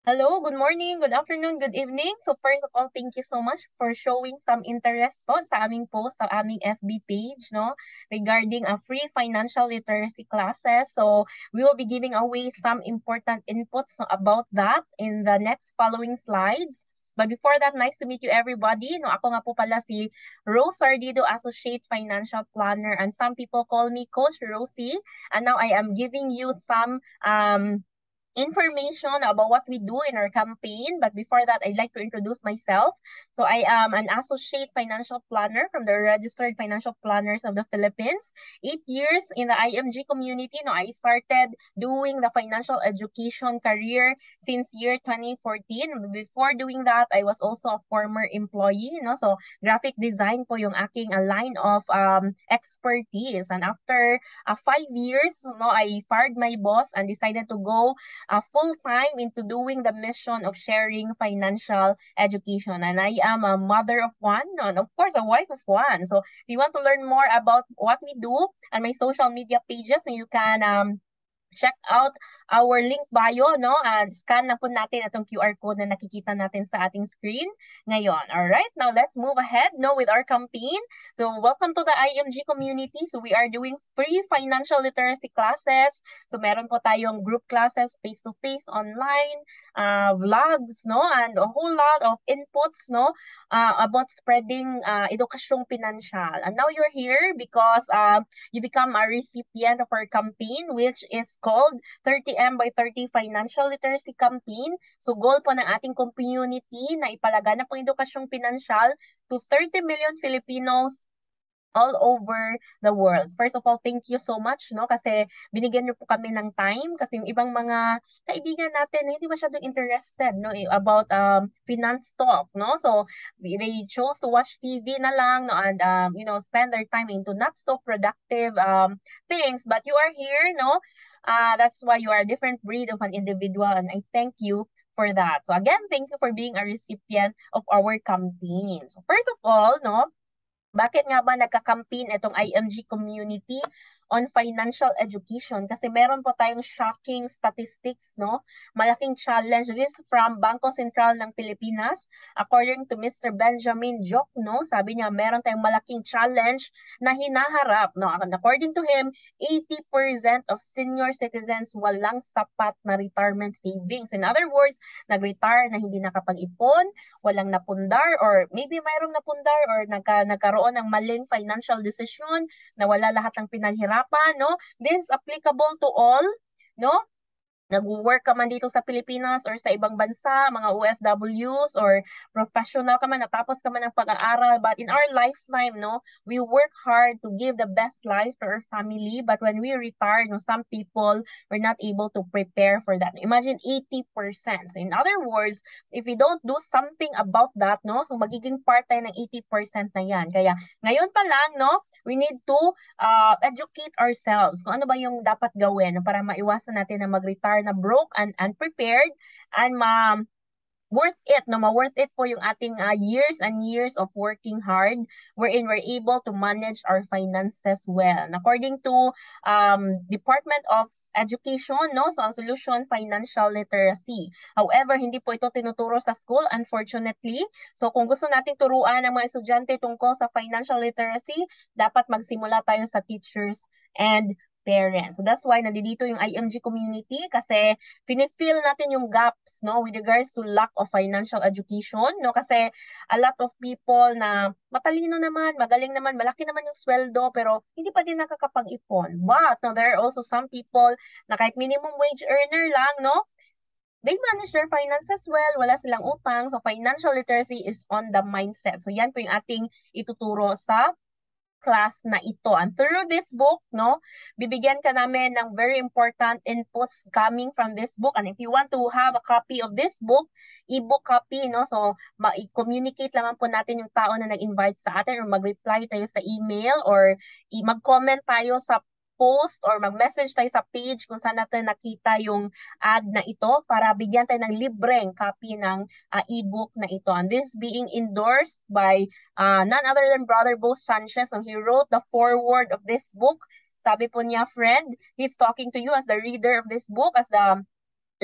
Hello, good morning, good afternoon, good evening. So first of all, thank you so much for showing some interest po sa aming post sa aming FB page, no, regarding a free financial literacy classes. So we will be giving away some important inputs about that in the next following slides. But before that, nice to meet you everybody. No, ako nga po pala si Rose Sardido, Associate Financial Planner, and some people call me Coach Rosey. And now I am giving you some information about what we do in our campaign. But before that, I'd like to introduce myself. So I am an associate financial planner from the Registered Financial Planners of the Philippines. 8 years in the IMG community. No, I started doing the financial education career since year 2014. Before doing that, I was also a former employee. No, so graphic design po yung aking line of expertise. And after 5 years, no, I fired my boss and decided to go full-time into doing the mission of sharing financial education. And I am a mother of one, and of course, a wife of one. So if you want to learn more about what we do on my social media pages, you can check out our link bio, no? And scan na po natin itong QR code na nakikita natin sa ating screen ngayon. All right, now let's move ahead, no, with our campaign. So welcome to the IMG community. So we are doing free financial literacy classes. So meron po tayong group classes, face-to-face, online, vlogs, no? And a whole lot of inputs, no? About spreading edukasyong pinansyal. And now you're here because you become a recipient of our campaign, which is called 30M by 30 Financial Literacy Campaign. So goal po ng ating community na ipalaganap ang edukasyong pinansyal to 30 million Filipinos all over the world. First of all, thank you so much, no? Kasi binigyan niyo po kami ng time kasi yung ibang mga kaibigan natin hindi masyadong interested, no, about finance talk, no? So they chose to watch TV na lang, no, and spend their time into not so productive things. But you are here, no? That's why you are a different breed of an individual, and I thank you for that. So again, thank you for being a recipient of our campaign. So first of all, no, bakit nga ba nagka-campaign itong IMG community on financial education? Kasi meron po tayong shocking statistics, no? Malaking challenge. This is from Bangko Sentral ng Pilipinas. According to Mr. Benjamin Joc, no? Sabi niya, meron tayong malaking challenge na hinaharap, no? And according to him, 80% of senior citizens walang sapat na retirement savings. In other words, nag-retire na hindi nakapag-ipon, walang napundar, or maybe mayroong napundar or nagkaroon ng maling financial decision na wala lahat ng pinaghirapan, no? This is applicable to all, no? Nag-work ka man dito sa Pilipinas or sa ibang bansa, mga OFWs or professional ka man, natapos ka man ng pag-aaral, but in our lifetime, no, we work hard to give the best life to our family, but when we retire, no, some people were not able to prepare for that. Imagine 80%. So in other words, if we don't do something about that, no, so magiging part tayo ng 80% na yan. Kaya ngayon pa lang, no, we need to educate ourselves kung ano ba yung dapat gawin para maiwasan natin na mag-retire na broke and unprepared and worth it, no, ma-worth it po yung ating years and years of working hard wherein we're able to manage our finances well. And according to Department of Education, no, so ang solution, financial literacy. However, hindi po ito tinuturo sa school, unfortunately. So kung gusto nating turuan ng mga estudyante tungkol sa financial literacy, dapat magsimula tayo sa teachers and parents. So that's why nandito yung IMG community kasi fini-fill natin yung gaps, no, with regards to lack of financial education, no, kasi a lot of people na matalino naman, magaling naman, malaki naman yung sweldo pero hindi pa din nakakapag-ipon. But no, there are also some people na kahit minimum wage earner lang, no, they manage their finances well, wala silang utang, so financial literacy is on the mindset. So yan po yung ating ituturo sa class na ito. And through this book, no, bibigyan ka namin ng very important inputs coming from this book. And if you want to have a copy of this book, ebook copy, no, so i-communicate lamang po natin yung tao na nag-invite sa atin or mag-reply tayo sa email or mag-comment tayo sa post or mag-message tayo sa page kung saan natin nakita yung ad na ito para bigyan tayo ng libreng copy ng ebook na ito. And this being endorsed by none other than Brother Bo Sanchez. So he wrote the foreword of this book. Sabi po niya, friend, he's talking to you as the reader of this book, as the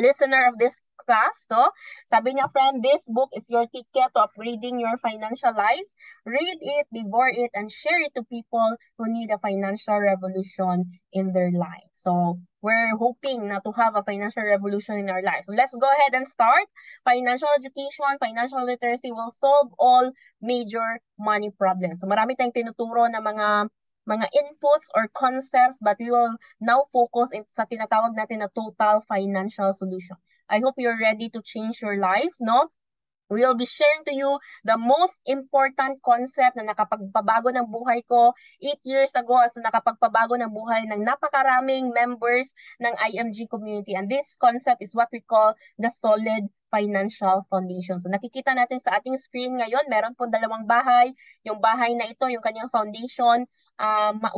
listener of this class, no? Sabi niya, friend, this book is your ticket to upgrading your financial life. Read it, devour it, and share it to people who need a financial revolution in their life. So, we're hoping na to have a financial revolution in our lives. So, let's go ahead and start. Financial education, financial literacy will solve all major money problems. So, marami tayong tinuturo na mga inputs or concepts, but we will now focus sa tinatawag natin na total financial solution. I hope you're ready to change your life, no? We will be sharing to you the most important concept na nakapagpabago ng buhay ko 8 years ago as nakapagpabago ng buhay ng napakaraming members ng IMG community. And this concept is what we call the solid financial foundation. So nakikita natin sa ating screen ngayon, meron po dalawang bahay. Yung bahay na ito, yung kanyang foundation,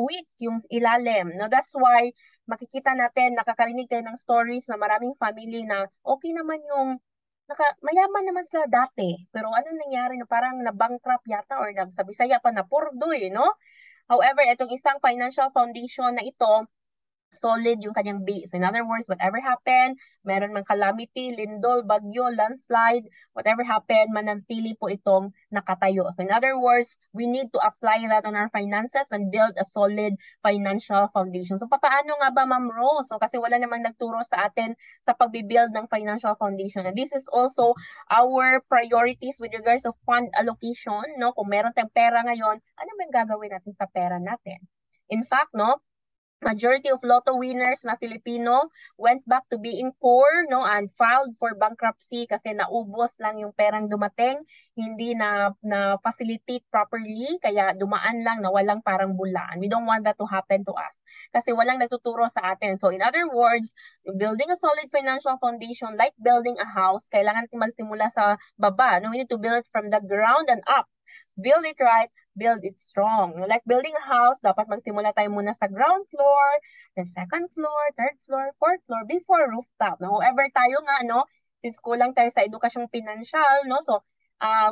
weak yung ilalim. No, that's why makikita natin, nakakarinig tayo ng stories na maraming family na okay naman yung mayaman naman sila dati. Pero ano nangyari na parang na-bankrupt yata or sa Bisaya pa na purdoy, no? However, itong isang financial foundation na ito, solid yung kanyang base. In other words, whatever happened, meron mang calamity, lindol, bagyo, landslide, whatever happened, manantili po itong nakatayo. So in other words, we need to apply that on our finances and build a solid financial foundation. So paano nga ba, Ma'am Rose? So kasi wala namang nagturo sa atin sa pagbibuild ng financial foundation. And this is also our priorities with regards to fund allocation, no? Kung meron tayong pera ngayon, ano ba yung gagawin natin sa pera natin? In fact, no, majority of lotto winners na Filipino went back to being poor, no, and filed for bankruptcy kasi naubos lang yung perang dumating, hindi na facilitate properly, kaya dumaan lang na walang parang bulaan. We don't want that to happen to us kasi walang nagtuturo sa atin. So in other words, building a solid financial foundation like building a house, kailangan natin magsimula sa baba. No, we need to build it from the ground and up. Build it right, build it strong. Like building a house, dapat magsimula tayo muna sa ground floor, then second floor, third floor, fourth floor, before rooftop. No? However, tayo nga, no, since kulang tayo sa edukasyong pinansyal, no, so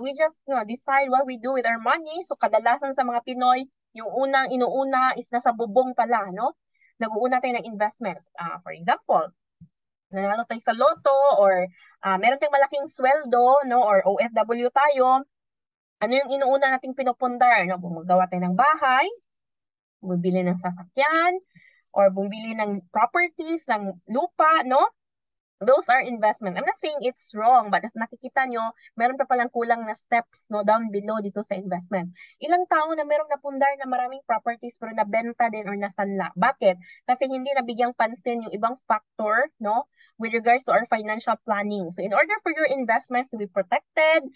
we just decide what we do with our money. So kadalasan sa mga Pinoy, yung unang inuuna is nasa bubong pala, no? Nag-uuna tayo ng investments. For example, nanalo tayo sa loto or meron tayong malaking sweldo, no, or OFW tayo, ano yung inuuna nating pinupundar? No? Gumagawa tayo ng bahay, bumili ng sasakyan, or bumili ng properties, ng lupa, no? Those are investment. I'm not saying it's wrong, but as nakikita nyo, meron pa palang kulang na steps, no, down below dito sa investments. Ilang tao na merong napundar na maraming properties pero nabenta din or nasanla. Bakit? Kasi hindi nabigyang pansin yung ibang factor, no, with regards to our financial planning. So in order for your investments to be protected,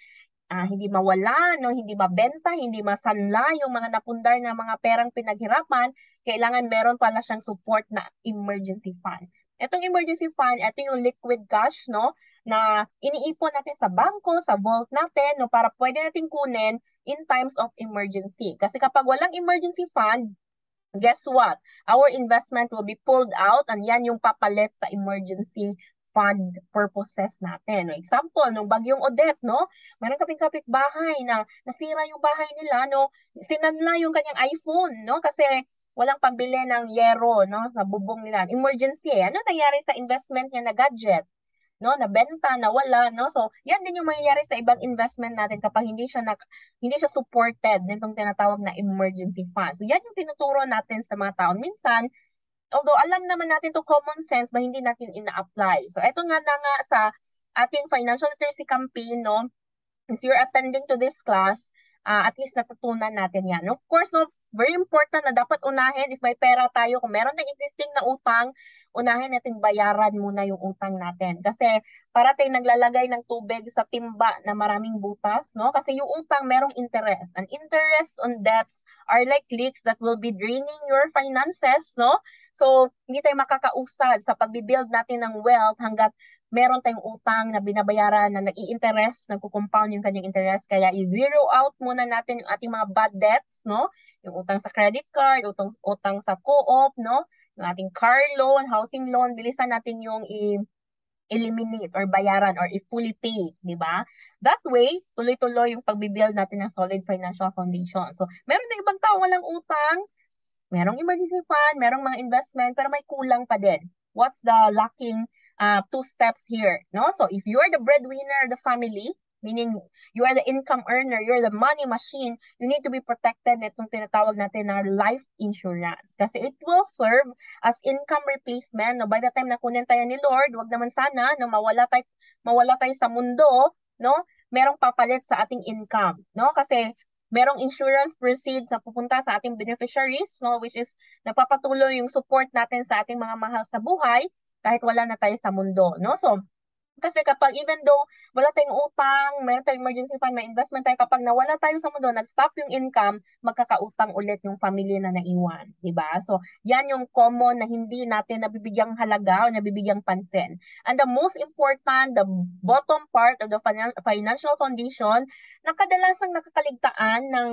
hindi mawala, no, hindi mabenta, hindi masanla yung mga napundar na mga perang pinaghirapan, kailangan meron pala siyang support na emergency fund. Itong emergency fund, ito yung liquid cash, no, na iniipon natin sa bangko, sa vault natin, no, para pwede natin kunin in times of emergency. Kasi kapag walang emergency fund, guess what? Our investment will be pulled out and yan yung papalit sa emergency fund purposes natin. Example, nung bagyong Odette, no? Meron kaming kapitbahay na nasira yung bahay nila, no? Sinanla yung kanyang iPhone, no? Kasi walang pambili ng yero, no? Sa bubong nila. Emergency, eh. Ano nangyari sa investment niya na gadget? No, nabenta, nawala, no? So, yan din yung mangyayari sa ibang investment natin kapag hindi siya supported nitong tinatawag na emergency fund. So, yan yung tinuturo natin sa mga tao. Minsan, although alam naman natin to common sense, ba hindi natin ina-apply. So, eto nga na nga sa ating financial literacy campaign, no? If you're attending to this class, at least natutunan natin yan. Of course, no, very important na dapat unahin, if may pera tayo, kung meron ng existing na utang, unahin natin bayaran muna yung utang natin. Kasi para tayong naglalagay ng tubig sa timba na maraming butas, no? Kasi yung utang merong interest. And interest on debts are like leaks that will be draining your finances, no? So, hindi tayo makakausad sa pagbibuild natin ng wealth hanggat meron tayong utang na binabayaran na nag-i-interest, nagko-compound yung kanyang interest. Kaya i-zero out muna natin yung ating mga bad debts, no? Yung utang sa credit card, utang sa co-op, no? Yung ating car loan, housing loan, bilisan natin yung eliminate or bayaran or i-fully pay, di ba? That way, tuloy-tuloy yung pagbibuild natin ng solid financial foundation. So, meron din ibang tao walang utang, merong emergency fund, merong mga investment, pero may kulang pa din. What's the lacking two steps here, no? So if you are the breadwinner of the family, meaning you are the income earner, you're the money machine, you need to be protected nitong tinatawag natin na life insurance. Kasi it will serve as income replacement, no? By the time na kunin tayo ni Lord, wag naman sana, no, mawala tayo sa mundo, no? Merong papalit sa ating income, no? Kasi merong insurance proceeds na pupunta sa ating beneficiaries, no, which is nagpapatuloy yung support natin sa ating mga mahal sa buhay kahit wala na tayo sa mundo, no? So, kasi kapag even though wala tayong utang, mayroon tayong emergency fund, may investment tayo, kapag nawala tayo sa mundo, nag-stop yung income, magkakautang ulit yung family na naiwan, di ba? So, yan yung common na hindi natin nabibigyang halaga o nabibigyang pansin. And the most important, the bottom part of the financial condition, na kadalasang nakakaligtaan ng,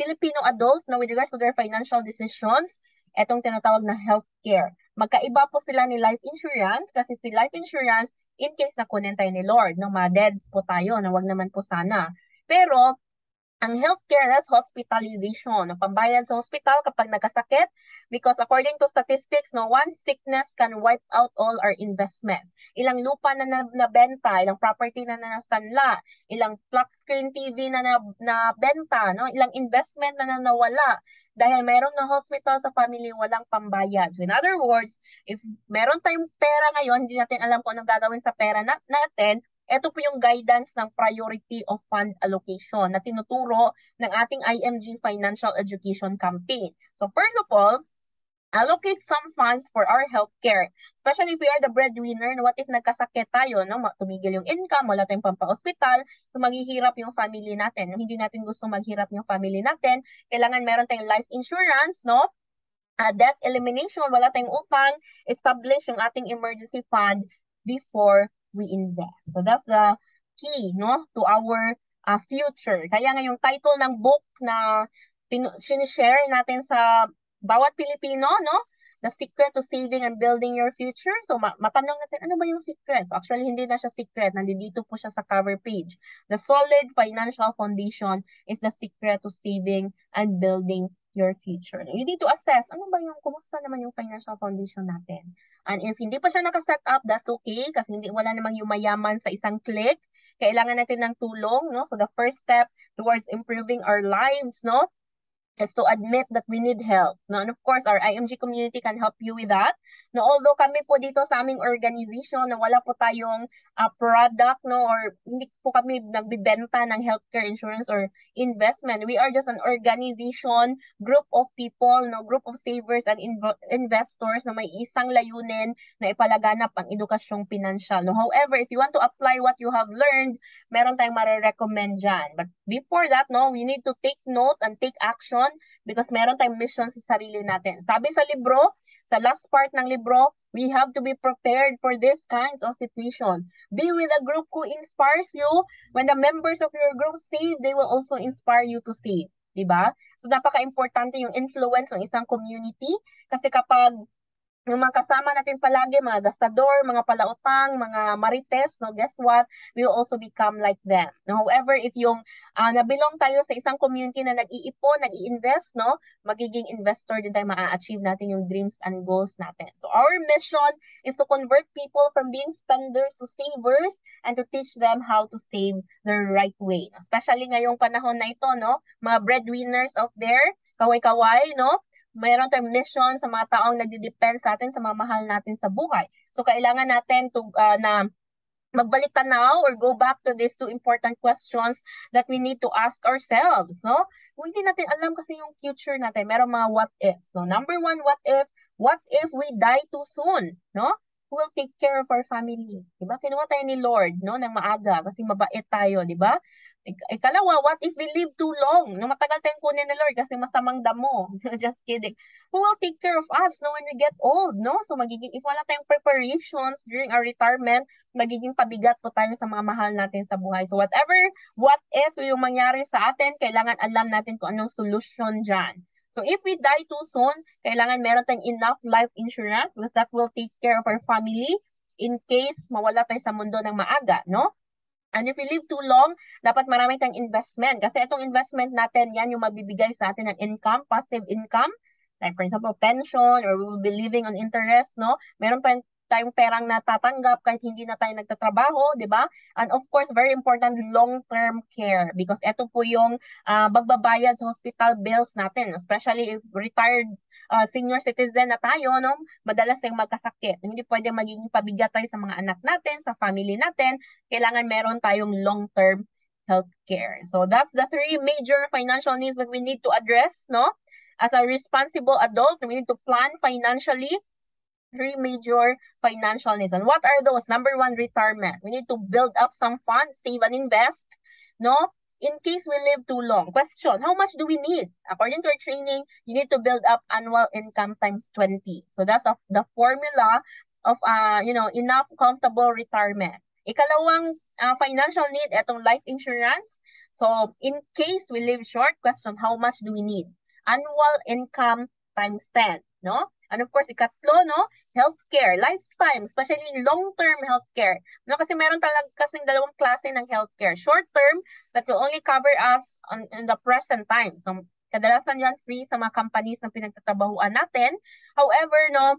Filipino adult na with regards to their financial decisions, etong tinatawag na healthcare. Magkaiba po sila ni life insurance kasi si life insurance, in case na kunin tayo ni Lord, no, ma-deads po tayo, na wag naman po sana. Pero, ang healthcare, that's hospitalization, no, pambayad sa hospital kapag nagkasakit, because according to statistics, no, one sickness can wipe out all our investments. Ilang lupa na nabenta, ilang property na nasanla, ilang flat screen TV na nabenta, no, ilang investment na nawala dahil mayroong na hospital sa family, walang pambayad. So in other words, if meron tayong pera ngayon, hindi natin alam kung anong gagawin sa pera natin, ito po yung guidance ng priority of fund allocation na tinuturo ng ating IMG Financial Education Campaign. So first of all, allocate some funds for our healthcare. Especially if we are the breadwinner, what if nagkasakit tayo, no? Tumigil yung income, wala tayong pampa-hospital, so maghihirap yung family natin. Hindi natin gusto maghirap yung family natin. Kailangan meron tayong life insurance, no? Debt elimination, wala tayong utang, establish yung ating emergency fund before we invest. So that's the key, no, to our future. Kaya nga yung title ng book na sinishare natin sa bawat Pilipino, no, The Secret to Saving and Building Your Future. So matanong natin, ano ba yung secret? So actually, hindi na siya secret. Nandito po siya sa cover page. The solid financial foundation is the secret to saving and building your future. You need to assess, kumusta naman yung financial foundation natin? And if hindi pa siya nakaset up, that's okay, kasi wala namang yumayaman sa isang click. Kailangan natin ng tulong, no? So the first step towards improving our lives, no, is to admit that we need help. No? And of course, our IMG community can help you with that. No, although kami po dito sa aming organization na wala po tayong product, no, or hindi po kami nagbibenta ng healthcare insurance or investment. We are just an organization, group of people, no, group of savers and investors na may isang layunin na ipalaganap ang edukasyong pinansyal. No? However, if you want to apply what you have learned, meron tayong marirecommend dyan. But before that, no, we need to take note and take action because meron tayong mission sa sarili natin. Sabi sa libro, sa last part ng libro, we have to be prepared for these kinds of situation. Be with a group who inspires you. When the members of your group save, they will also inspire you to save. Diba? So, napaka-importante yung influence ng isang community kasi kapag yung mga kasama natin palagi, mga gastador, mga palautang, mga marites, no, guess what? We will also become like them. No, however, if yung nabilong tayo sa isang community na nag-iipon, nag-i-invest, no, magiging investor din tayo, ma-achieve natin yung dreams and goals natin. So our mission is to convert people from being spenders to savers and to teach them how to save the right way. Especially ngayong panahon na ito, no, mga breadwinners out there, kaway-kaway, no, mayroon tayong mission sa mga taong nagdi-depend sa atin, sa mga mahal natin sa buhay. So, kailangan natin na magbalik tanaw or go back to these two important questions that we need to ask ourselves, no? Kung hindi natin alam kasi yung future natin, meron mga what ifs, no? Number one, what if we die too soon, no? Who will take care of our family? Diba? Kinuha tayo ni Lord, no? Nang maaga kasi mabait tayo, diba? Ikalawa, what if we live too long? No, matagal tayong kunin ni Lord kasi masamang damo. Just kidding. Who will take care of us no, when we get old? No? So magiging, if wala tayong preparations during our retirement, magiging pabigat po tayo sa mga mahal natin sa buhay. So what if yung mangyari sa atin, kailangan alam natin kung anong solution dyan. So if we die too soon, kailangan meron tayong enough life insurance because that will take care of our family in case mawala tayo sa mundo ng maaga, no? And if we live too long, dapat marami tayong investment. Kasi itong investment natin, yan yung mabibigay sa atin ng income, passive income. Like for example, pension, or we will be living on interest, no? Meron tayong perang natatanggap kahit hindi na tayo nagtatrabaho, di ba? And of course, very important, long-term care because ito po yung magbabayad sa hospital bills natin, especially if retired senior citizen na tayo, no? Madalas tayong magkasakit. Hindi pwede maging pabigat tayo sa mga anak natin, sa family natin. Kailangan meron tayong long-term healthcare. So that's the three major financial needs that we need to address, no? As a responsible adult, we need to plan financially. Three major financial needs. And what are those? Number one, retirement. We need to build up some funds, save and invest, no? In case we live too long. Question, how much do we need? According to our training, you need to build up annual income times 20. So that's the formula of, enough comfortable retirement. Ikalawang financial need, etong life insurance. So in case we live short, question, how much do we need? Annual income times 10, no? And of course, ikatlo, no? Healthcare, lifetime, especially long-term healthcare. No, kasi meron talaga kasing dalawang klase ng healthcare. Short-term, that will only cover us in the present time. So, kadalasan yan free sa mga companies na pinagtatrabahuan natin. However, no,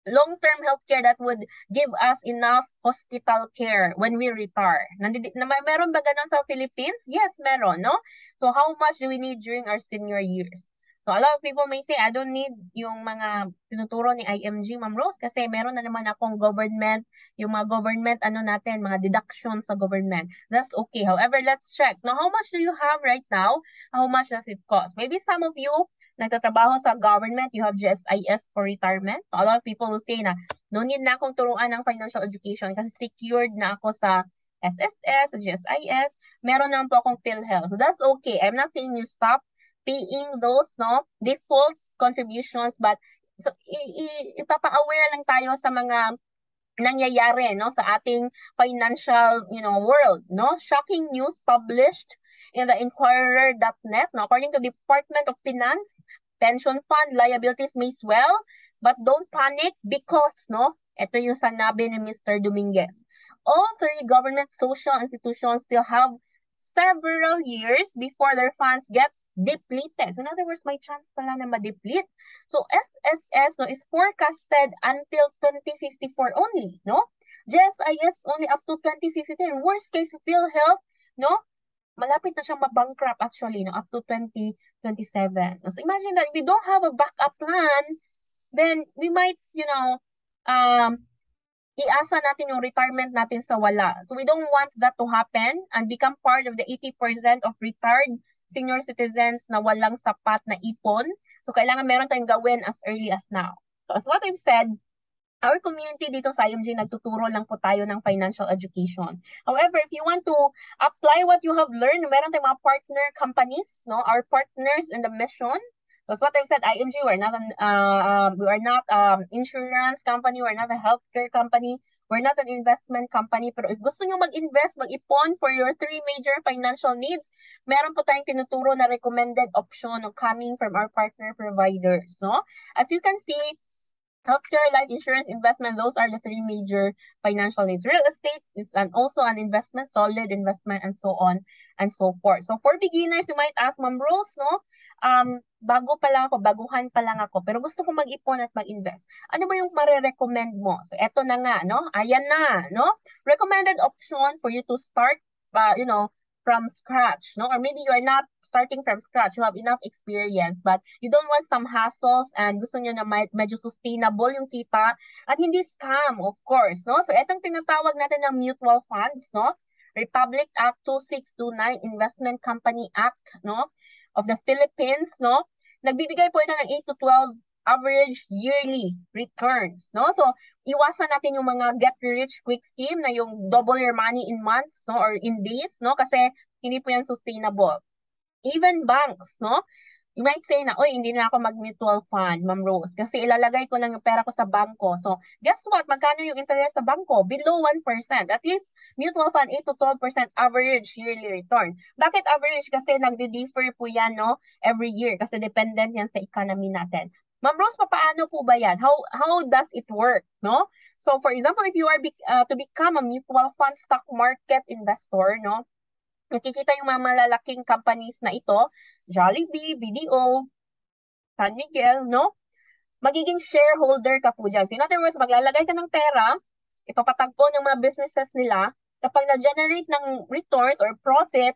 long-term healthcare that would give us enough hospital care when we retire. Meron ba ganun sa Philippines? Yes, meron, no? So, how much do we need during our senior years? So, a lot of people may say, I don't need yung mga tinuturo ni IMG, Ma'am Rose, kasi meron na naman akong government, yung mga government, natin, mga deductions sa government. That's okay. However, let's check. Now, how much do you have right now? How much does it cost? Maybe some of you nagtatrabaho sa government, you have GSIS for retirement. So, a lot of people will say na, no need na akong turuan ng financial education kasi secured na ako sa SSS, sa GSIS. Meron naman po akong PhilHealth. So, that's okay. I'm not saying you stop paying those, no, default contributions, but so, ipapa-aware lang tayo sa mga nangyayari, no, sa ating financial, world, no? Shocking news published in the Inquirer.net, no? According to Department of Finance, pension fund liabilities may swell, but don't panic because, no, ito yung sanabi ni Mr. Dominguez. All three government social institutions still have several years before their funds get depleted. So in other words, may chance pala na ma-deplete. So SSS, no, is forecasted until 2054 only, no? GSIS only up to 2053. Worst case, PhilHealth, no? Malapit na siyang mabankrupt actually, no, up to 2027. So imagine that if we don't have a backup plan, then we might, iasa natin yung retirement natin sa wala. So we don't want that to happen and become part of the 80% of retired senior citizens na walang sapat na ipon. So kailangan meron tayong gawin as early as now. So as what I've said, our community dito sa IMG, nagtuturo lang po tayo ng financial education. However, if you want to apply what you have learned, meron tayong mga partner companies, no? Our partners in the mission. So as what I've said, IMG, we are not insurance company, we're not a healthcare company, we're not an investment company. Pero if gusto nyo mag-invest, mag-ipon for your three major financial needs, meron po tayong tinuturo na recommended option coming from our partner providers, no? As you can see, healthcare, life insurance, investment, those are the three major financial needs. Real estate is also an investment, solid investment, and so on and so forth. So for beginners, you might ask, Ma'am Rose, no? Baguhan pa lang ako, pero gusto ko mag-ipon at mag-invest. Ano ba yung marirecommend mo? So eto na nga, no? Ayan na, no? Recommended option for you to start, from scratch, no? Or maybe you are not starting from scratch. You have enough experience, but you don't want some hassles and gusto nyo na medyo sustainable yung kita at hindi scam, of course, no? So, etong tinatawag natin ng mutual funds, no? Republic Act 2629, Investment Company Act, no? Of the Philippines, no? Nagbibigay po ito ng 8 to 12 average yearly returns, no? So, iwasan natin yung mga get-rich-quick scheme na yung double your money in months, no? Or in days, no? Kasi hindi po yan sustainable. Even banks, no? You might say na, oy, hindi na ako mag-mutual fund, Ma'am Rose, kasi ilalagay ko lang yung pera ko sa bangko. So, guess what? Magkano yung interest sa bangko? Below 1%. At least, mutual fund, 8 to 12% average yearly return. Bakit average? Kasi nagdi-differ po yan, no? Every year, kasi dependent yan sa economy natin. Ma'am Rose, paano po ba yan? How does it work, no? So, for example, if you are to become a mutual fund stock market investor, no? Nakikita yung mga malalaking companies na ito, Jollibee, BDO, San Miguel, no? magiging shareholder ka po dyan. So in other words, maglalagay ka ng pera, ipapatagpo ng mga businesses nila, kapag na-generate ng returns or profit,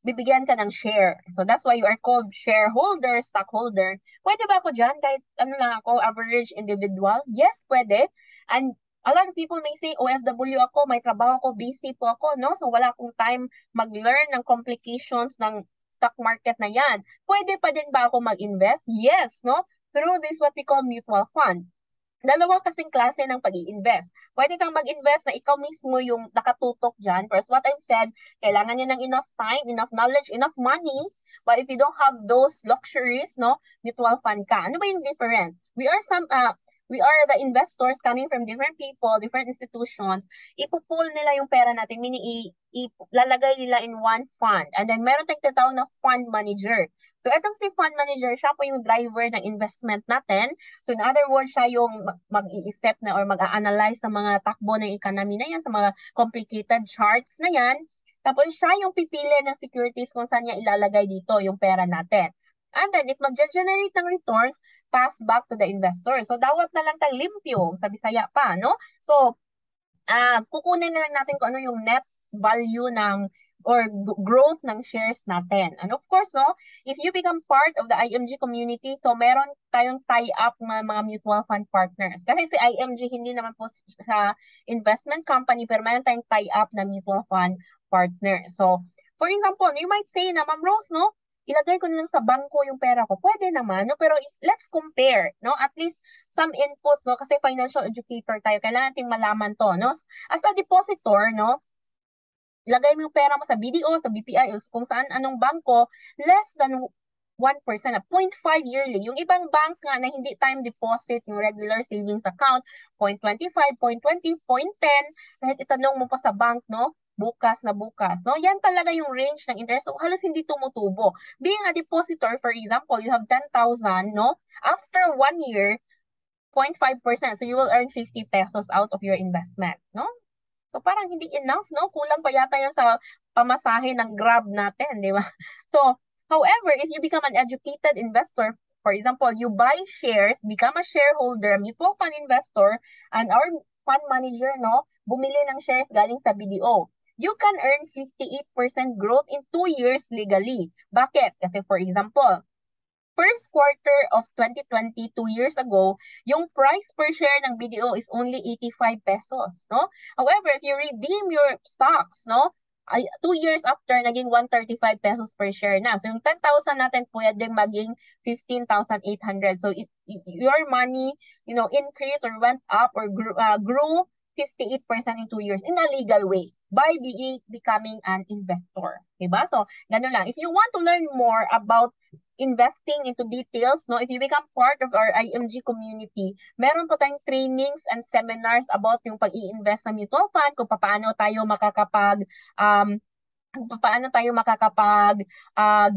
bibigyan ka ng share. So that's why you are called shareholder, stockholder. Pwede ba ako dyan kahit ano lang ako, average individual? Yes, pwede. And a lot of people may say, OFW ako, may trabaho ko, busy po ako, no? So wala akong time mag-learn ng complications ng stock market na yan. Pwede pa din ba ako mag-invest? Yes, no? Through this what we call mutual fund. Dalawa kasing klase ng pag-i-invest. Pwede kang mag-invest na ikaw mismo yung nakatutok dyan. First, what I've said, kailangan niya ng enough time, enough knowledge, enough money. But if you don't have those luxuries, no, mutual fund ka. Ano ba yung difference? We are the investors coming from different people, different institutions. Ipupool nila yung pera natin, meaning ilalagay nila in one fund. And then meron tayong tinatawag na fund manager. So itong si fund manager, siya po yung driver ng investment natin. So in other words, siya yung mag-iisip na or mag-a-analyze sa mga takbo ng economy na yan, sa mga complicated charts na yan. Tapos siya yung pipili ng securities kung saan niya ilalagay dito yung pera natin. And then if mag-generate ng returns, pass back to the investor. So dawat na lang tayo limpyo, sa Bisaya pa, no? So kukunin na lang natin kung ano yung net value ng or growth ng shares natin. And of course, no, if you become part of the IMG community, so meron tayong tie-up mga mutual fund partners. Kasi si IMG hindi naman po sa investment company, pero meron tayong tie-up na mutual fund partner. So, for example, you might say na, Ma'am Rose, no, ilagay ko na lang sa bangko yung pera ko. Pwede naman, no? Pero let's compare, no? At least some inputs, no? Kasi financial educator tayo, kailangan nating malaman to, no? As a depositor, no? Ilagay mo yung pera mo sa BDO, sa BPI, o kung saan anong bangko, less than 1%, 0.5 yearly. Yung ibang bank nga na hindi time deposit, yung regular savings account, 0.25, 0.20, 0.10, kahit itanong mo pa sa bank, no? Bukas na bukas, no? Yan talaga yung range ng interest. So, halos hindi tumutubo. Being a depositor, for example, you have 10,000, no? After 1 year, 0.5%. So, you will earn 50 pesos out of your investment, no? So, parang hindi enough, no? Kulang pa yata yan sa pamasahe ng Grab natin, di ba? So, however, if you become an educated investor, for example, you buy shares, become a shareholder, mutual fund investor, and our fund manager, no, bumili ng shares galing sa BDO. You can earn 58% growth in 2 years legally. Bakit? Kasi for example, first quarter of 2020, 2 years ago, yung price per share ng BDO is only 85 pesos, no? However, if you redeem your stocks, no, 2 years after, naging 135 pesos per share na. So, yung 10,000 natin pwedeng maging 15,800. So, your money, increased or went up or grew 58% in 2 years in a legal way by becoming an investor. Diba? So, ganun lang. If you want to learn more about investing into details, no, if you become part of our IMG community, meron po tayong trainings and seminars about yung pag-i-invest sa mutual fund, kung paano tayo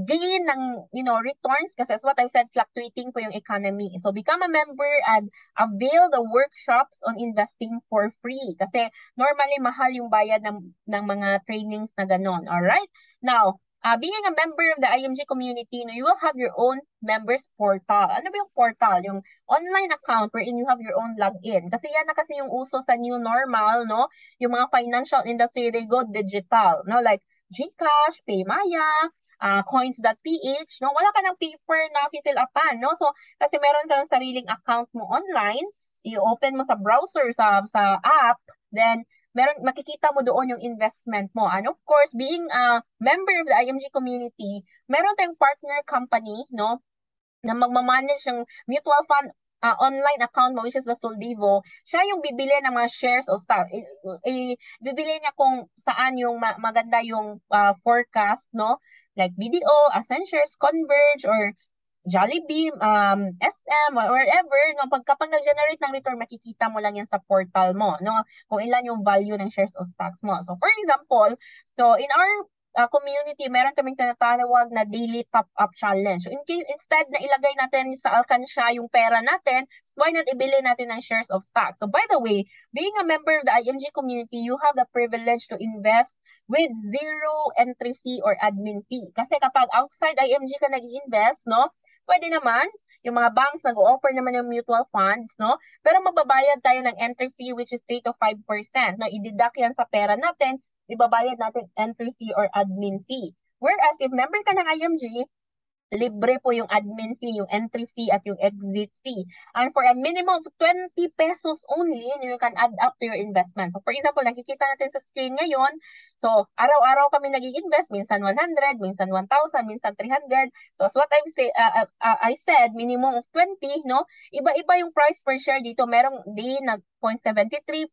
gain ng returns, kasi as what I said, fluctuating po yung economy. So become a member and avail the workshops on investing for free, kasi normally mahal yung bayad ng mga trainings na ganon. Alright? Now, being a member of the IMG community, you will have your own members portal. Ano ba yung portal? Yung online account wherein you have your own login. Kasi yan na kasi yung uso sa new normal, no? Yung mga financial industry, they go digital, no? Like GCash, Paymaya, coins.ph, no? Wala ka ng paper na fill upan, no? So, kasi meron ka ng sariling account mo online, i-open mo sa browser, sa app, then makikita mo doon yung investment mo. And of course, being a member of the IMG community, meron tayong partner company, no, na magmamanage ng mutual fund online account mo, which is the Sardido. Siya yung bibili ng mga shares o stock. Bibili niya kung saan yung maganda yung forecast, no? Like BDO, Ascensures, Converge, or Jollibee, SM, or wherever, no, kapag nag-generate ng return, makikita mo lang yan sa portal mo, no, kung ilan yung value ng shares o stocks mo. So, for example, so in our community, meron kaming tinatawag na daily top-up challenge. So, instead na ilagay natin sa alkansya yung pera natin, why not ibili natin ng shares of stocks? So, by the way, being a member of the IMG community, you have the privilege to invest with zero entry fee or admin fee. Kasi kapag outside IMG ka nag-i-invest, no, pwede naman, yung mga banks nag-offer naman yung mutual funds, no? Pero magbabayad tayo ng entry fee which is 3 to 5%, no? I-deduct yan sa pera natin, ibabayad natin entry fee or admin fee. Whereas if member ka ng IMG, libre po yung admin fee, yung entry fee, at yung exit fee. And for a minimum of 20 pesos only, you can add up to your investment. So for example, nakikita natin sa screen ngayon, so araw-araw kami nag-i-invest, minsan 100, minsan 1,000, minsan 300. So as what I said, minimum of 20, no? Iba-iba yung price per share dito. Merong day na 0.73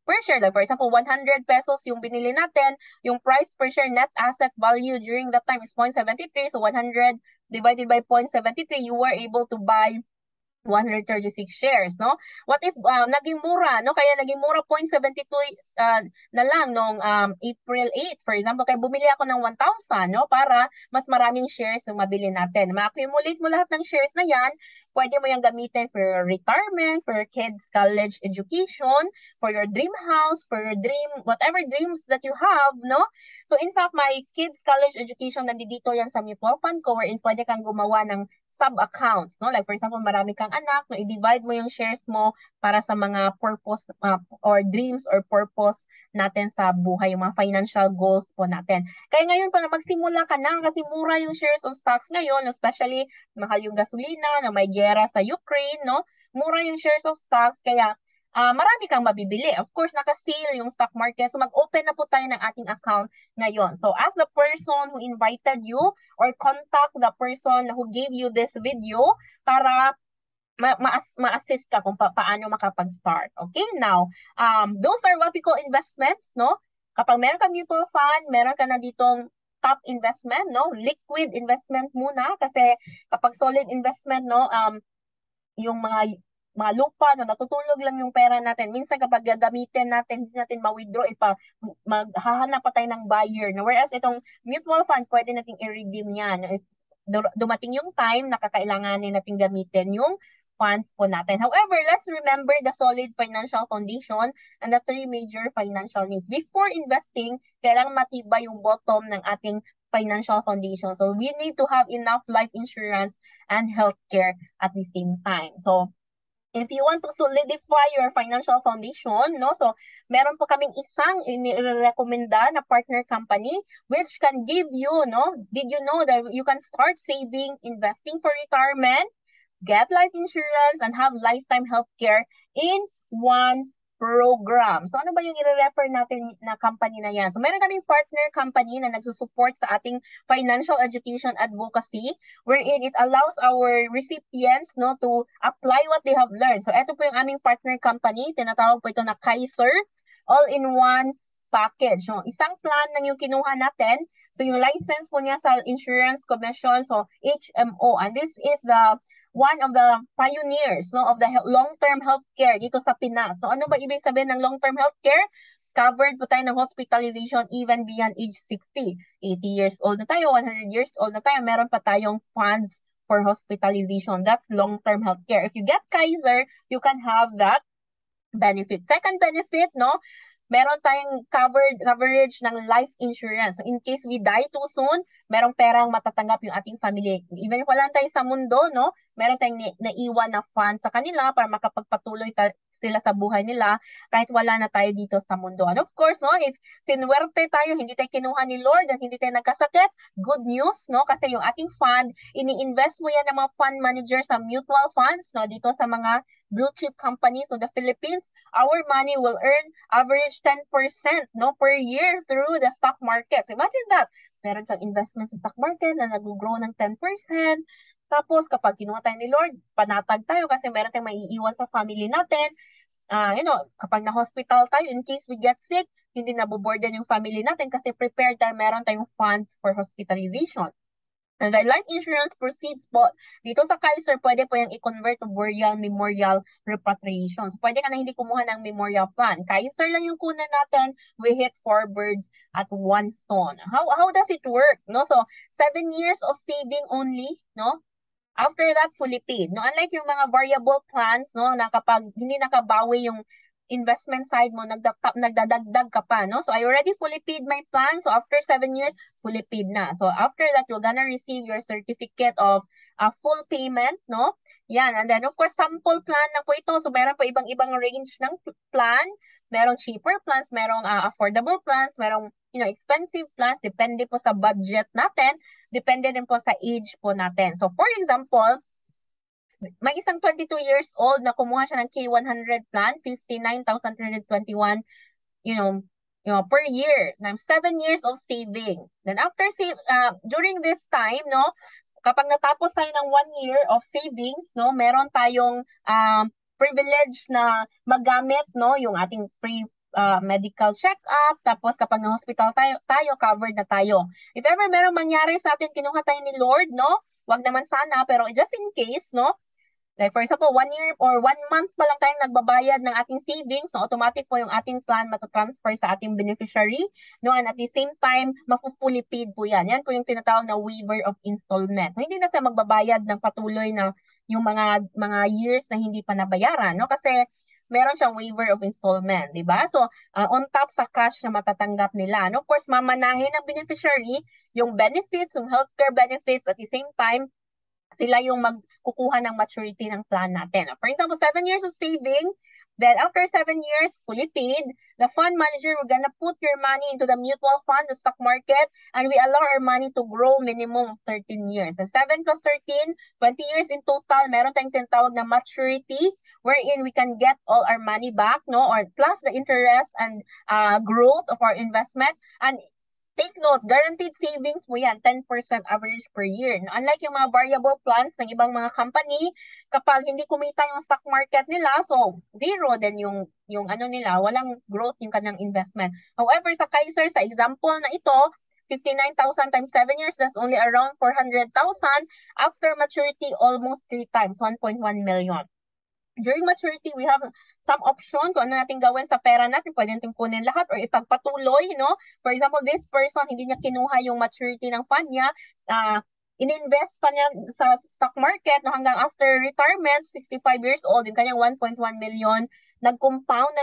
per share. Like for example, 100 pesos yung binili natin, yung price per share net asset value during that time is 0.73. So 100 divided by 0.73, you were able to buy 136 shares, no? What if naging mura, no? Kaya naging mura 0.72 na lang nung April 8, for example, kaya bumili ako ng 1,000, no? Para mas maraming shares yung mabili natin. Ma-accumulate mo lahat ng shares na yan, pwede mo yung gamitin for your retirement, for your kids' college education, for your dream house, for your dream, whatever dreams that you have, no? So in fact, my kids' college education, nandito yan sa mutual fund ko, wherein pwede kang gumawa ng sub-accounts, no? Like for example, marami kang anak, no? I-divide mo yung shares mo para sa mga purpose or dreams or purpose natin sa buhay, yung mga financial goals po natin. Kaya ngayon pa na magsimula ka na kasi mura yung shares of stocks ngayon, especially mahal yung gasolina, na may gera sa Ukraine, no? Mura yung shares of stocks, kaya marami kang mabibili. Of course, naka-sale yung stock market. So, mag-open na po tayo ng ating account ngayon. So, as the person who invited you or contact the person who gave you this video para ma-assist ka kung paano makapag-start. Okay? Now, those are what we call investments, no? Kapag meron ka mutual fund, meron ka na ditong top investment, no? Liquid investment muna kasi kapag solid investment, no, yung mga lupa, no, natutulog lang yung pera natin. Minsan kapag gagamitin natin, hindi natin ma-withdraw, maghahanap pa tayo ng buyer. No? Whereas itong mutual fund, pwede natin i-redeem yan. If dumating yung time, nakakailanganin natin gamitin yung funds po natin. However, let's remember the solid financial foundation and the three major financial needs. Before investing, kailangan matibay yung bottom ng ating financial foundation. So we need to have enough life insurance and healthcare at the same time. So if you want to solidify your financial foundation, no, so meron po kaming isang inirekomenda na partner company which can give you, no, did you know that you can start saving, investing for retirement, get life insurance, and have lifetime healthcare in one program. So ano ba yung i-refer natin na company na yan? So meron kaming partner company na nagsusupport sa ating financial education advocacy wherein it allows our recipients, no, to apply what they have learned. So ito po yung aming partner company, tinatawag po ito na Kaiser, all-in-one package. So, isang plan lang yung kinuha natin. So, yung license po niya sa Insurance Commission, so HMO. And this is the one of the pioneers, no, of the long-term healthcare dito sa Pinas. So, ano ba ibig sabihin ng long-term healthcare? Covered po tayo ng hospitalization even beyond age 60. 80 years old na tayo, 100 years old na tayo, meron pa tayong funds for hospitalization. That's long-term healthcare. If you get Kaiser, you can have that benefit. Second benefit, no, meron tayong coverage ng life insurance. So in case we die too soon, merong perang matatanggap yung ating family. Even if wala tayo sa mundo, no, meron tayong naiwan na fund sa kanila para makapagpatuloy sila sa buhay nila kahit wala na tayo dito sa mundo. And of course, no, if sinuwerte tayo, hindi tayo kinuha ni Lord at hindi tayo nagkasakit, good news, no, kasi yung ating fund, ini-invest mo yan ng mga fund manager sa mutual funds, no, dito sa mga blue chip companies of the Philippines. Our money will earn average 10%, no, per year through the stock market. So imagine that. Meron kang investment sa stock market na nag-grow ng 10%. Tapos kapag kinuha tayo ni Lord, panatag tayo kasi meron tayong maiiwan sa family natin. Kapag na-hospital tayo, in case we get sick, hindi nabuburden yung family natin kasi prepared tayo, meron tayong funds for hospitalization. And the life insurance proceeds po, dito sa Kaiser, pwede po yung i-convert to burial, memorial, repatriation. So, pwede ka na hindi kumuha ng memorial plan. Kaiser lang yung kunan natin, we hit 4 birds at 1 stone. How does it work? No? So, 7 years of saving only, no? After that, fully paid. No? Unlike yung mga variable plans, no, na kapag hindi nakabawi yung investment side mo, nagdadagdag ka pa, no? So I already fully paid my plan. So after 7 years, fully paid na. So after that, you're gonna receive your certificate of full payment, no? Yan. And then, of course, sample plan na po ito. So meron po ibang-ibang range ng plan. Merong cheaper plans, merong affordable plans, merong expensive plans. Depende po sa budget natin. Depende din po sa age po natin. So for example, may isang 22 years old na kumuha siya ng K100 plan, 59,321, per year, ng 7 years of saving. Then after during this time, no, kapag natapos tayo ng 1 year of savings, no, meron tayong privilege na magamit, no, yung ating free medical check-up, tapos kapag na-hospital tayo, covered na tayo. If ever meron mangyari sa atin, kinuha tayo ni Lord, no, wag naman sana, pero just in case, no, like for example, 1 year or 1 month pa lang tayong nagbabayad ng ating savings, so automatic po yung ating plan matatransfer sa ating beneficiary, no? And at the same time, mafu-fully paid po yan. Yan po yung tinatawag na waiver of installment. So, hindi na siya magbabayad ng patuloy na yung mga years na hindi pa nabayaran, no? Kasi meron siyang waiver of installment, di ba? So, on top sa cash na matatanggap nila. And of course, mamanahin ng beneficiary yung benefits, yung healthcare benefits, at the same time, sila yung magkukuha ng maturity ng plan natin. For example, 7 years of saving, then after 7 years, fully paid, the fund manager, we're gonna put your money into the mutual fund, the stock market, and we allow our money to grow minimum of 13 years. And 7 plus 13, 20 years in total, meron tayong tinatawag na maturity, wherein we can get all our money back, no, or plus the interest and growth of our investment. And take note, guaranteed savings mo yan, 10% average per year. Unlike yung mga variable plans ng ibang mga company, kapag hindi kumita yung stock market nila, so zero din yung ano nila, walang growth yung kanyang investment. However, sa Kaiser, sa example na ito, 59,000 times 7 years, that's only around 400,000. After maturity, almost 3 times, 1.1 million. During maturity, we have some option kung ano natin gawin sa pera natin. Pwede natin kunin lahat or ipagpatuloy, no? For example, this person, hindi niya kinuha yung maturity ng fund niya, in-invest pa niya sa stock market, no? Hanggang after retirement, 65 years old, yung kanyang 1.1 million, nag-compound,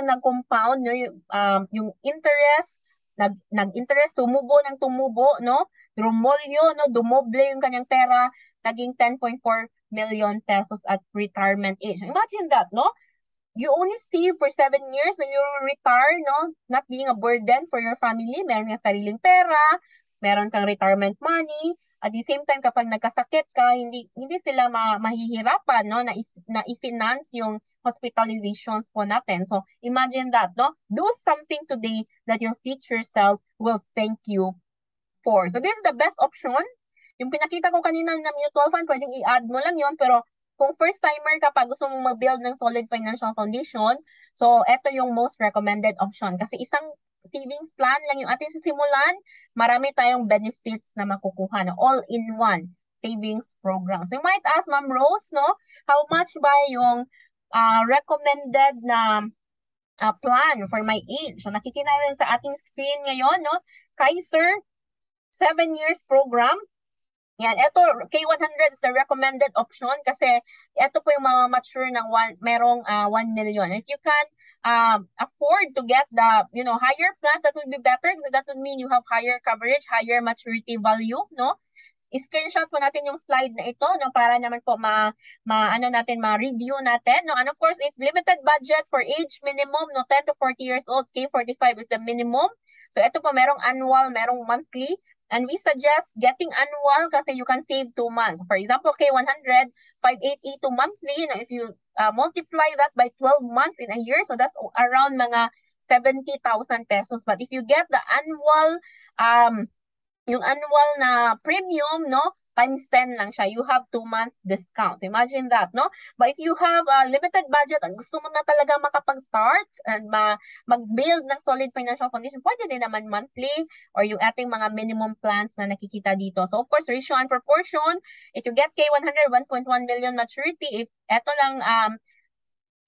no? Yung interest, nag-interest, tumubo, no? Rumolyo, no? Dumoble yung kanyang pera, naging 10.4 million pesos at retirement age. Imagine that, no? You only save for 7 years and you retire, no? Not being a burden for your family. Meron kang sariling pera, meron kang retirement money. At the same time, kapag nagkasakit ka, hindi sila mahihirapan, no? Na i-finance yung hospitalizations po natin. So, imagine that, no? Do something today that your future self will thank you for. So, this is the best option. Yung pinakita ko kanina na mutual fund, pwedeng i-add mo lang yon. Pero kung first timer ka pa, gusto mong mag-build ng solid financial foundation, so ito yung most recommended option. Kasi isang savings plan lang yung ating sisimulan, marami tayong benefits na makukuha, no? All-in-one savings program. So you might ask, Ma'am Rose, no? How much ba yung recommended na plan for my age? So nakikita rin sa ating screen ngayon, no? Kaiser 7 years program. Yan, ito, K100 is the recommended option kasi ito po yung mga mature ng merong 1 million. If you can afford to get the, higher plans, that would be better because that would mean you have higher coverage, higher maturity value, no? I-screenshot po natin yung slide na ito, no, para naman po ma-review natin, no? And of course, if limited budget for age minimum, no, 10 to 40 years old, K45 is the minimum. So ito po, merong annual, merong monthly. And we suggest getting annual kasi you can save 2 months. For example, K100, 5,882 monthly. Now, if you multiply that by 12 months in a year, so that's around mga 70,000 pesos. But if you get the annual, yung annual na premium, no, times 10 lang siya. You have 2 months discount. Imagine that, no? But if you have a limited budget at gusto mo na talaga makapag-start and mag-build ng solid financial foundation, pwede din naman monthly or yung ating mga minimum plans na nakikita dito. So, of course, ratio and proportion. If you get K100, 1.1 million maturity, if eto lang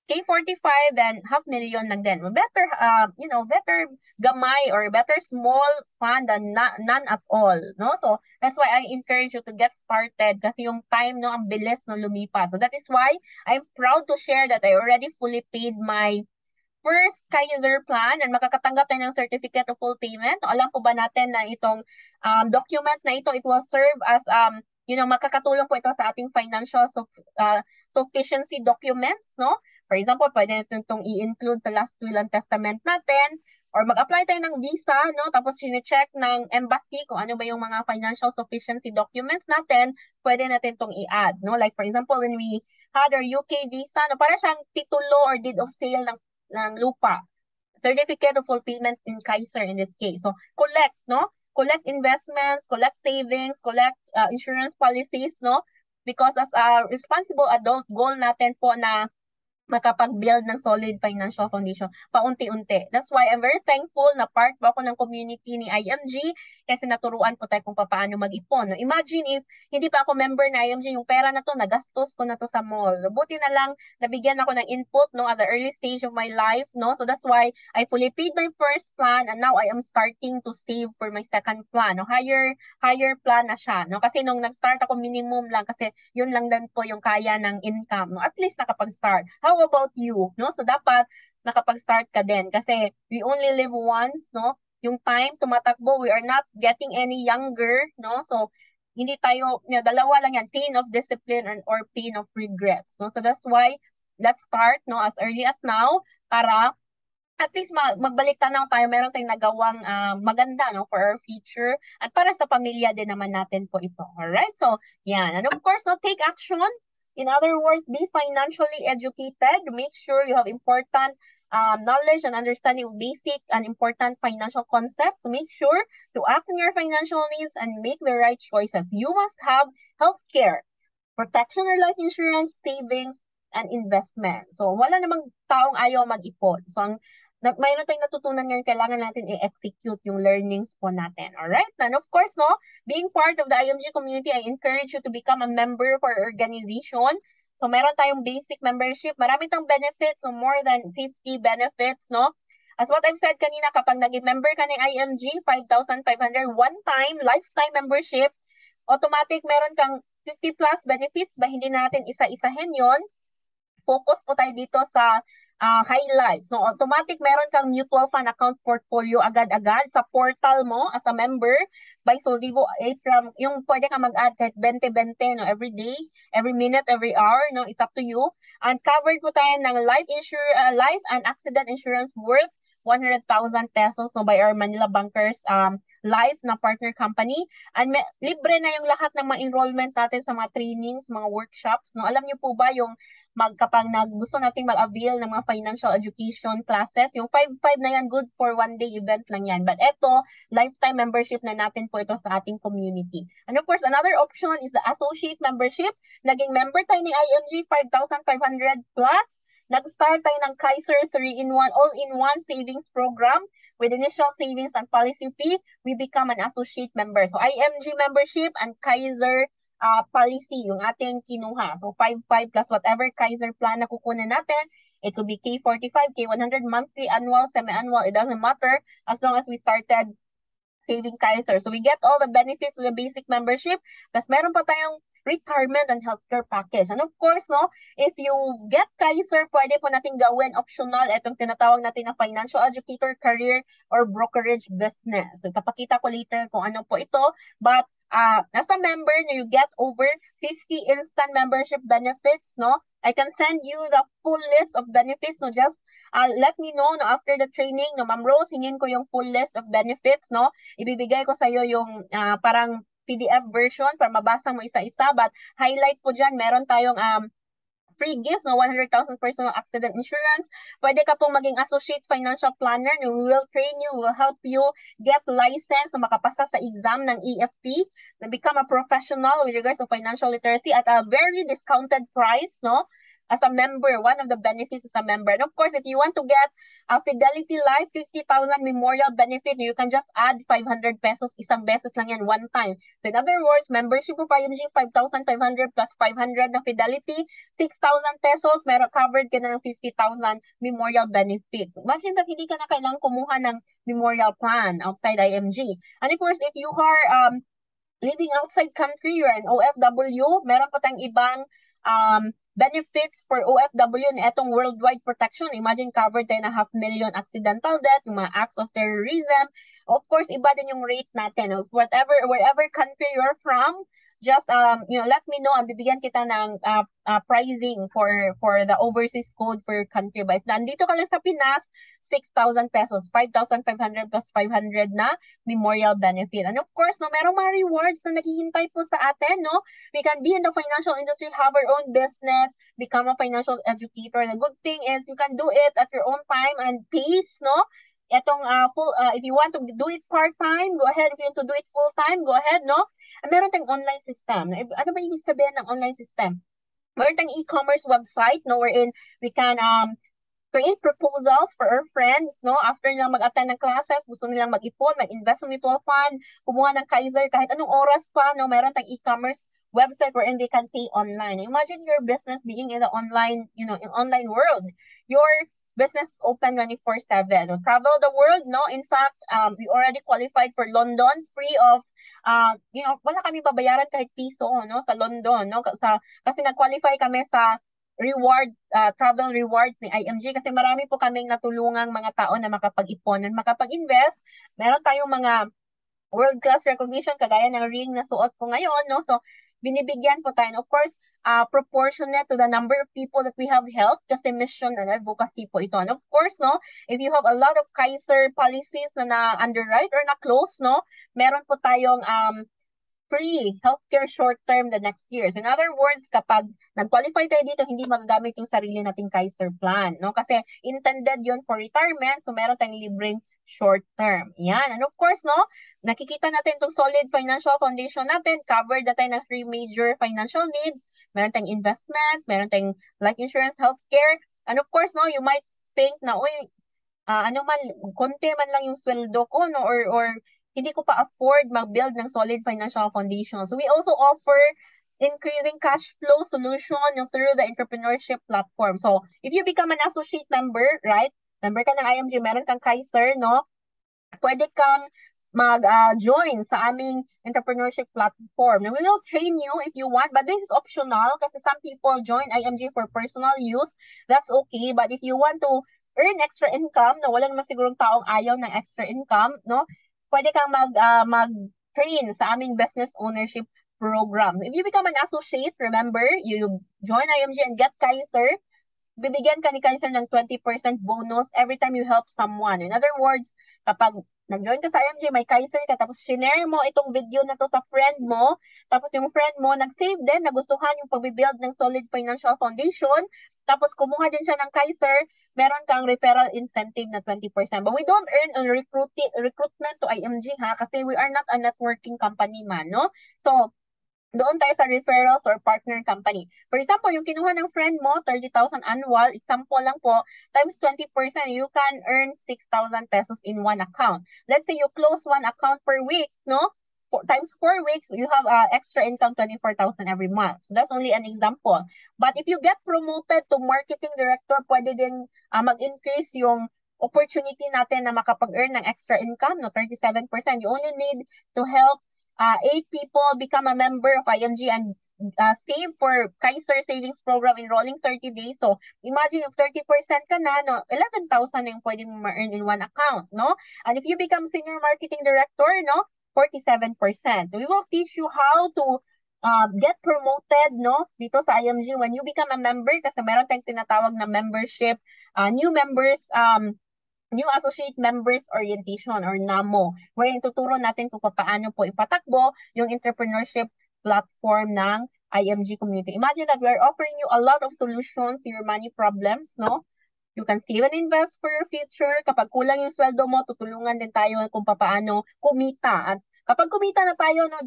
K45, then 500,000 lang din. Better, better gamay or better small fund than none at all, no? So, that's why I encourage you to get started kasi yung time, no, ang bilis, no, lumipas. So, that is why I'm proud to share that I already fully paid my first Kaiser plan and makakatanggap tayo ng certificate of full payment. Alam po ba natin na itong document na ito, it will serve as makakatulong po ito sa ating financial sufficiency documents, no? For example, pwede natin itong i-include sa last will and testament natin, or mag-apply tayo ng visa, no? Tapos sine-check ng embassy kung ano ba yung mga financial sufficiency documents natin, pwede natin itong i-add, no? Like for example, when we had our UK visa, no, para siyang titulo or deed of sale ng lupa. Certificate of full payment in Kaiser in this case. So, collect, no? Collect investments, collect savings, collect insurance policies, no? Because as a responsible adult, goal natin po na makapag-build ng solid financial foundation paunti-unti. That's why I'm very thankful na part po ako ng community ni IMG kasi naturuan po tayo kung paano mag-ipon. No? Imagine if hindi pa ako member na IMG, yung pera na to, nagastos ko na to sa mall. Buti na lang, nabigyan ako ng input no, at the early stage of my life. No? So that's why I fully paid my first plan and now I am starting to save for my second plan. No? Higher plan na siya. No? Kasi nung nag-start ako, minimum lang kasi yun lang din po yung kaya ng income. No? At least nakapag-start. How about you? No? So dapat nakapag-start ka din kasi we only live once, no? Yung time tumatakbo, we are not getting any younger, no? So hindi tayo, dalawa lang yan, pain of discipline or pain of regrets, no? So that's why let's start, no, as early as now para at least magbalik tanaw tayo, meron tayong nagawang maganda no, for our future at para sa pamilya din naman natin po ito. Alright? So, yan. And of course, no, take action. In other words, be financially educated. Make sure you have important knowledge and understanding of basic and important financial concepts. So make sure to act on your financial needs and make the right choices. You must have healthcare, protection or life insurance, savings, and investment. So, wala namang taong ayaw mag-ipon. So, mayroon tayong natutunan ngayon, kailangan natin i-execute yung learnings po natin. Alright? And of course, no, being part of the IMG community, I encourage you to become a member for our organization. So, meron tayong basic membership. Marami tayong benefits, so more than 50 benefits, no? As what I've said kanina, kapag naging member ka ng IMG, 5,500 one-time, lifetime membership, automatic meron kang 50 plus benefits ba hindi natin isa-isahin yon. Focus po tayo dito sa highlights. So, automatic meron kang mutual fund account portfolio agad-agad sa portal mo as a member by Sardido 8 yung pwede ka mag-add kahit 20-20 no, every day, every minute, every hour. No, it's up to you. And covered po tayo ng life and accident insurance worth 100,000 pesos no, by our Manila Bankers life na partner company. And libre na yung lahat ng mga enrollment natin sa mga trainings, mga workshops. No? Alam niyo po ba yung kapag gusto nating mag-avail ng mga financial education classes, yung 5-5 na yan, good for one day event lang yan. But eto, lifetime membership na natin po ito sa ating community. And of course, another option is the associate membership. Naging member tayo ni IMG 5,500 plus. Nag-start tayo ng Kaiser 3-in-1, all-in-one savings program. With initial savings and policy fee, we become an associate member. So, IMG membership and Kaiser policy, yung ating kinuha. So, 5-5 plus whatever Kaiser plan na kukunin natin. It could be K45, K100, monthly, annual, semi-annual. It doesn't matter as long as we started saving Kaiser. So, we get all the benefits of the basic membership. Plus, meron pa tayong retirement and healthcare package. And of course, no, if you get Kaiser, pwede po natin gawin optional itong tinatawag natin na financial educator career or brokerage business. So, ipapakita ko later kung ano po ito. But as a member, you get over 50 instant membership benefits, no? I can send you the full list of benefits. So just let me know no, after the training, no, Ma'am Rose, hingin ko yung full list of benefits, no? Ibibigay ko sa iyo yung parang PDF version para mabasa mo isa-isa. But highlight po dyan, meron tayong free gift no 100,000 personal accident insurance. Pwede ka pong maging associate financial planner. We will train you, we will help you get license na makapasa sa exam ng EFP, na become a professional with regards to financial literacy at a very discounted price, no? As a member, one of the benefits as a member. And of course, if you want to get a Fidelity Life 50,000 memorial benefit, you can just add 500 pesos, isang beses lang yan, one time. So in other words, membership of IMG, 5,500 plus 500 na Fidelity, 6,000 pesos, meron covered ka na ng 50,000 memorial benefits. Imagine that hindi ka na kailangang kumuha ng memorial plan outside IMG. And of course, if you are living outside country, you're an OFW, meron pa tayong ibang benefits for OFW na itong worldwide protection. Imagine covered tayo na 500,000 accidental death, yung mga acts of terrorism. Of course, iba din yung rate natin. Wherever country you're from, just let me know, bibigyan kita ng pricing for the overseas code for your country. But if nandito ka lang sa Pinas, 6,000 pesos, 5,500 plus 500 na memorial benefit. And of course, no, merong mga rewards na naghihintay po sa atin, no? We can be in the financial industry, have our own business, become a financial educator. The good thing is you can do it at your own time and pace, no? Itong if you want to do it part-time, go ahead. If you want to do it full-time, go ahead, no? Meron tayong online system. Ano ba ibig sabihin ng online system? Meron tayong e-commerce website, no, wherein we can create proposals for our friends, no? After nilang mag-attend ng classes, gusto nilang mag-ipon, mag-invest sa mutual fund, kumuha ng Kaiser, kahit anong oras pa, no? Meron tayong e-commerce website wherein they can pay online. Imagine your business being in the online, in online world. Your business open 24/7. No? Travel the world, no? In fact, we already qualified for London, free of, wala kami babayaran kahit piso, no? Sa London, no? Kasi nag-qualify kami sa travel rewards ni IMG kasi marami po kaming natulungang mga tao na makapag-ipon at makapag-invest. Meron tayong mga world-class recognition kagaya ng ring na suot ko ngayon, no? So, binibigyan po tayo. Of course, proportionate to the number of people that we have helped kasi mission and advocacy po ito. And of course, no, if you have a lot of Kaiser policies na underwrite or na-close, no, meron po tayong free healthcare short-term the next years. In other words, kapag nag-qualify tayo dito, hindi magagamit yung sarili nating Kaiser plan, no? Kasi intended yun for retirement, so meron tayong libreng short-term. Yan. And of course, no, nakikita natin itong solid financial foundation natin, covered na tayo ng 3 major financial needs. Meron tayong investment, meron tayong life insurance, healthcare, and of course, no, you might think na, konti man lang yung sweldo ko, no, or hindi ko pa afford mag-build ng solid financial foundation. So we also offer increasing cash flow solution through the entrepreneurship platform. So if you become an associate member, right? Member ka ng IMG, meron kang Kaiser, no? Pwede kang mag-join sa aming entrepreneurship platform. Now, we will train you if you want, but this is optional kasi some people join IMG for personal use. That's okay. But if you want to earn extra income, no, wala naman sigurong taong ayaw ng extra income, no? Pwede kang mag-train sa aming business ownership program. If you become an associate, remember, you join IMG and get Kaiser, bibigyan ka ni Kaiser ng 20% bonus every time you help someone. In other words, kapag nag-join ka sa IMG, may Kaiser ka, tapos share mo itong video na to sa friend mo, tapos yung friend mo nag-save din, nagustuhan yung pag-build ng solid financial foundation, tapos kumuha din siya ng Kaiser, meron kang referral incentive na 20%. But we don't earn on recruitment to IMG, ha? Kasi we are not a networking company man, no? So, doon tayo sa referrals or partner company. For example, yung kinuha ng friend mo, 30,000 annual, example lang po, times 20%, you can earn 6,000 pesos in one account. Let's say you close one account per week, no? Times 4 weeks, you have extra income 24,000 every month. So that's only an example. But if you get promoted to marketing director, pwede din mag-increase yung opportunity natin na makapag-earn ng extra income, no? 37%. You only need to help 8 people become a member of IMG and save for Kaiser Savings Program enrolling 30 days. So, imagine if 30% ka na, no, 11,000 na yung pwede mo ma-earn in one account, no? And if you become Senior Marketing Director, no, 47%. We will teach you how to get promoted, no, dito sa IMG when you become a member kasi meron tayong tinatawag na membership, new associate members orientation or NAMO, wherein tuturo natin kung paano po ipatakbo yung entrepreneurship platform ng IMG community. Imagine that we're offering you a lot of solutions to your money problems, no? You can save and invest for your future. Kapag kulang yung sweldo mo, tutulungan din tayo kung paano kumita. At kapag kumita na tayo, no,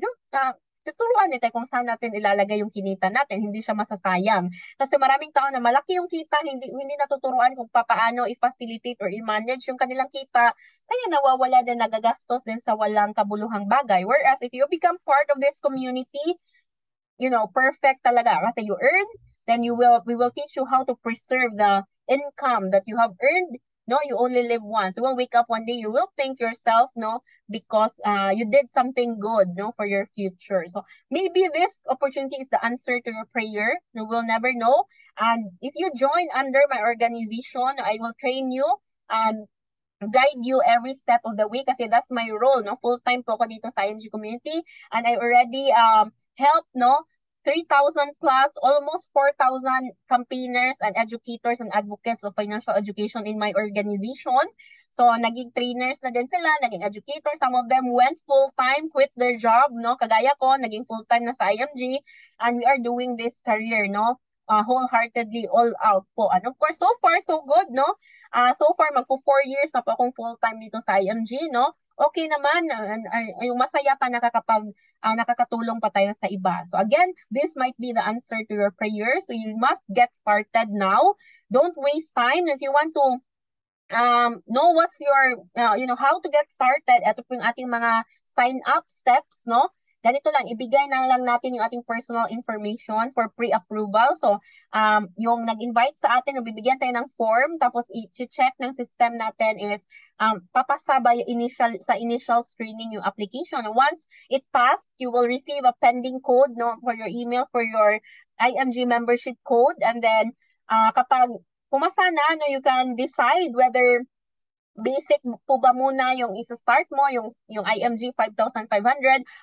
tuturuan din tayo kung saan natin ilalagay yung kinita natin, hindi siya masasayang. Kasi maraming tao na malaki yung kita, hindi natuturuan kung paano i-facilitate or i-manage yung kanilang kita, kaya nawawala din, nagagastos din sa walang kabuluhang bagay. Whereas if you become part of this community, perfect talaga. Kasi you earn, then we will teach you how to preserve the income that you have earned No, you only live once. You will wake up one day, you will thank yourself, no, because you did something good, no, for your future. So maybe this opportunity is the answer to your prayer. You will never know. And if you join under my organization, I will train you and guide you every step of the way kasi that's my role, no? Full-time po ako dito sa IMG community and I already helped, no? 3,000 plus, almost 4,000 campaigners and educators and advocates of financial education in my organization. So, naging trainers na din sila, naging educators. Some of them went full-time, quit their job, no? Kagaya ko, naging full-time na sa IMG and we are doing this career, no? Wholeheartedly, all out po. And of course, so far, so good, no? So far, magpo 4 years na po akong full-time dito sa IMG, no? Okay naman, yung masaya pa nakakatulong pa tayo sa iba. So again, this might be the answer to your prayer. So you must get started now. Don't waste time. If you want to know what's your, how to get started, ito po yung ating mga sign-up steps, no? Ganito lang, ibigay na lang natin yung ating personal information for pre-approval. So, yung nag-invite sa atin, bibigyan tayo ng form, tapos i-check ng system natin if papasa ba yung sa initial screening yung application. Once it passed, you will receive a pending code, no, for your email, for your IMG membership code. And then, kapag pumasa na, no, you can decide whether basic po ba muna yung isa-start mo, yung IMG 5,500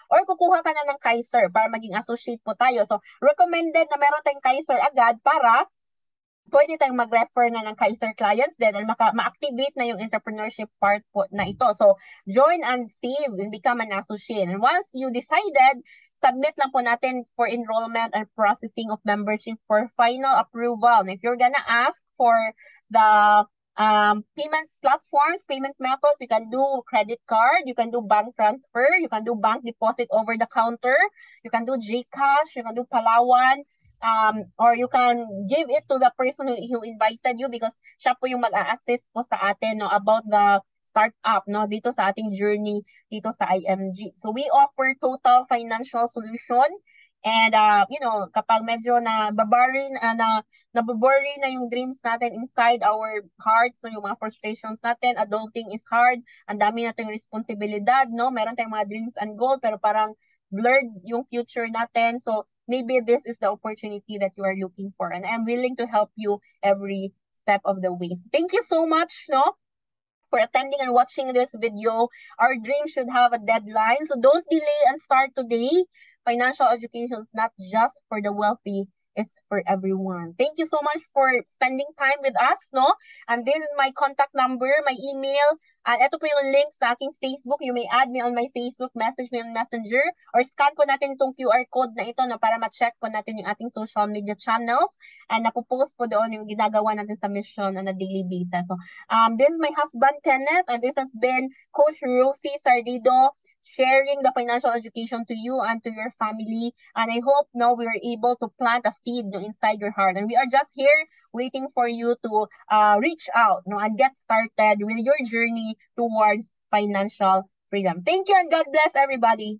or kukuha ka na ng Kaiser para maging associate po tayo. So, recommended na meron tayong Kaiser agad para pwede tayong mag-refer na ng Kaiser clients din and ma-activate na yung entrepreneurship part po na ito. So, join and save and become an associate. And once you decided, submit lang po natin for enrollment and processing of membership for final approval. And if you're gonna ask for the payment platforms, payment methods, you can do credit card, you can do bank transfer, you can do bank deposit over the counter, you can do GCash, you can do Palawan, or you can give it to the person who invited you because siya po yung mag-a-assist po sa atin, no, about the startup, no, dito sa ating journey dito sa IMG. So we offer total financial solution. And, kapag medyo nababoring na yung dreams natin inside our hearts, so yung mga frustrations natin, adulting is hard, ang dami nating responsibilidad, no? Meron tayong mga dreams and goals, pero parang blurred yung future natin. So, maybe this is the opportunity that you are looking for. And I'm willing to help you every step of the way. So, thank you so much, no? For attending and watching this video. Our dream should have a deadline. So don't delay and start today. Financial education is not just for the wealthy. It's for everyone. Thank you so much for spending time with us, no? And this is my contact number, my email. And ito po yung link sa aking Facebook. You may add me on my Facebook, message me on Messenger, or scan po natin itong QR code na ito, no, para ma-check po natin yung ating social media channels. And napopost po doon yung ginagawa natin sa mission on a daily basis. So, this is my husband, Kenneth, and this has been Coach Rosey Sardido, sharing the financial education to you and to your family. And I hope now we are able to plant a seed, no, inside your heart. And we are just here waiting for you to reach out, no, and get started with your journey towards financial freedom. Thank you and God bless everybody.